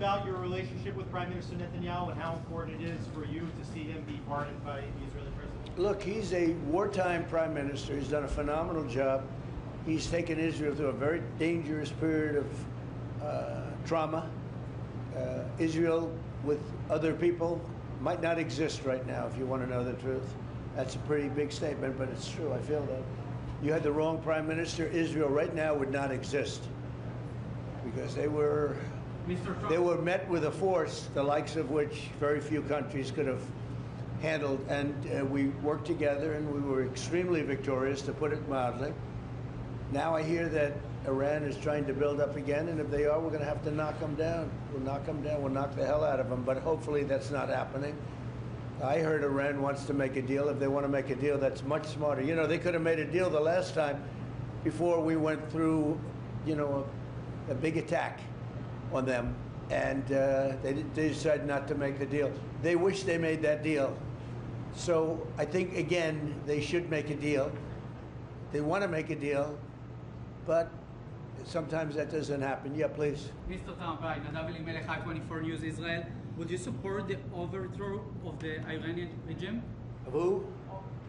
about your relationship with Prime Minister Netanyahu and how important it is for you to see him be pardoned by the Israeli president? Look, he's a wartime prime minister. He's done a phenomenal job. He's taken Israel through a very dangerous period of trauma. Israel with other people might not exist right now, if you want to know the truth. That's a pretty big statement, but it's true. I feel that. You had the wrong prime minister, Israel right now would not exist, because they were met with a force the likes of which very few countries could have handled, and we worked together and we were extremely victorious, to put it mildly. Now I hear that Iran is trying to build up again, and if they are, we're going to have to knock them down. We'll knock them down, we'll knock the hell out of them, but hopefully that's not happening. I heard Iran wants to make a deal. If they want to make a deal, that's much smarter. You know, they could have made a deal the last time before we went through, you know, a big attack on them, and they decided not to make the deal. They wish they made that deal. So I think, again, they should make a deal. They want to make a deal, but sometimes that doesn't happen. Yeah, please. Mr. Trump, hi, Nadav Elimelech, I-24 News Israel. Would you support the overthrow of the Iranian regime? Of who?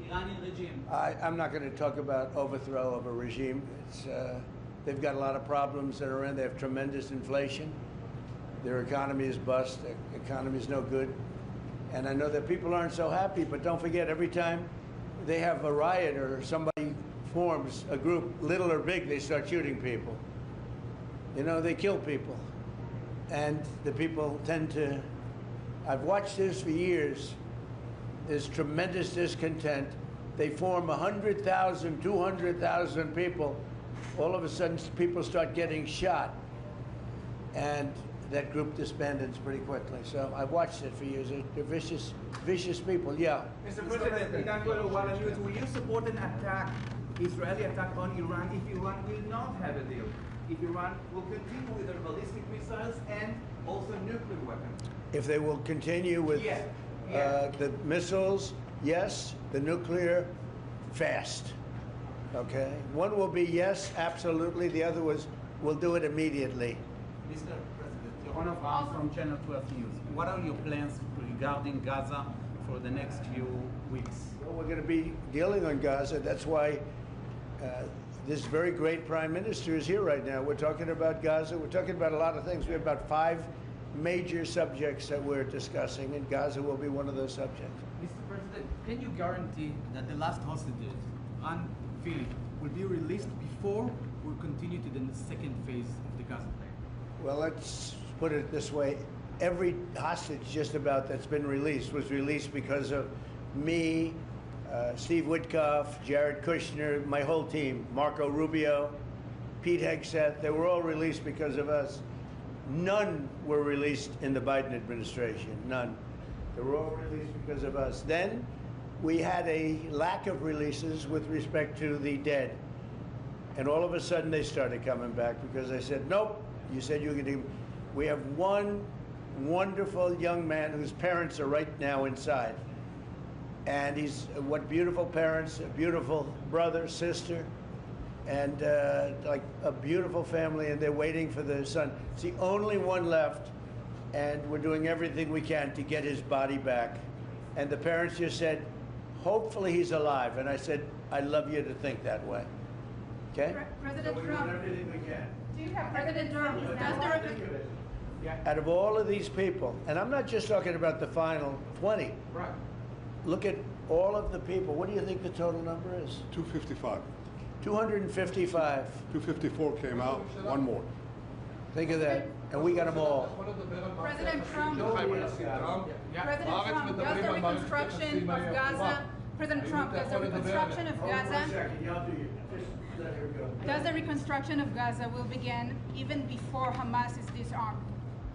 Iranian regime. I'm not going to talk about overthrow of a regime. They've got a lot of problems that are in. They have tremendous inflation. Their economy is bust. Their economy is no good. And I know that people aren't so happy, but don't forget, every time they have a riot or somebody forms a group, little or big, they start shooting people. You know, they kill people. And the people tend to, I've watched this for years, there's tremendous discontent. They form 100,000, 200,000 people. All of a sudden, people start getting shot. And that group disbands pretty quickly. So I've watched it for years. They're vicious, vicious people, yeah. Mr. President, will you support an attack, Israeli attack on Iran, if Iran will not have a deal? If Iran will continue with their ballistic missiles and also nuclear weapons? If they will continue with the missiles, yes. The nuclear, fast. Okay? One will be yes, absolutely. The other was, we'll do it immediately. Mr. President, Yaron Avraham from Channel 12 News. What are your plans regarding Gaza for the next few weeks? Well, we're going to be dealing on Gaza. That's why this very great prime minister is here right now. We're talking about Gaza. We're talking about a lot of things. We have about 5 major subjects that we're discussing, and Gaza will be one of those subjects. Mr. President, can you guarantee that the last hostages, Ran Philip, will be released before we continue to the second phase of the Gaza plan? Well, let's put it this way. Every hostage just about that's been released was released because of me, Steve Witkoff, Jared Kushner, my whole team, Marco Rubio, Pete Hegseth. They were all released because of us. None were released in the Biden administration, none. They were all released because of us. Then we had a lack of releases with respect to the dead. And all of a sudden they started coming back because I said, nope, you said you could do. We have one wonderful young man whose parents are right now inside. And he's, what beautiful parents, a beautiful brother, sister, and like a beautiful family, and they're waiting for the son. It's the only one left, and we're doing everything we can to get his body back. And the parents just said, hopefully he's alive. And I said, I'd love you to think that way. Okay? President Trump, doing everything we can. do you have President Trump? Out of all of these people, and I'm not just talking about the final 20. Right. Look at all of the people. What do you think the total number is? 255. 255. 254 came out, one more. Think of that. And we got them all. President Trump, does the reconstruction of Gaza, President Trump, does the reconstruction of Gaza, does the reconstruction of Gaza will begin even before Hamas is disarmed?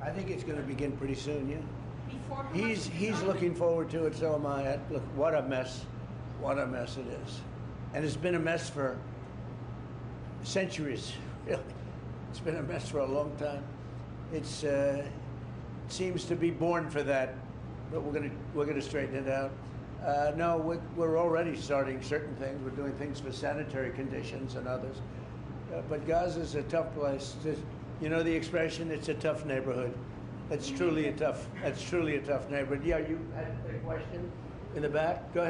I think it's going to begin pretty soon, yeah. Before Hamas He's looking forward to it, so am I. Look, what a mess. What a mess it is. And it's been a mess for centuries, really. It's been a mess for a long time. It seems to be born for that, but we're gonna straighten it out. No, we're already starting certain things. We're doing things for sanitary conditions and others. But Gaza's a tough place. You know the expression, it's a tough neighborhood. That's truly a tough neighborhood. Yeah, you had a question in the back? Go ahead.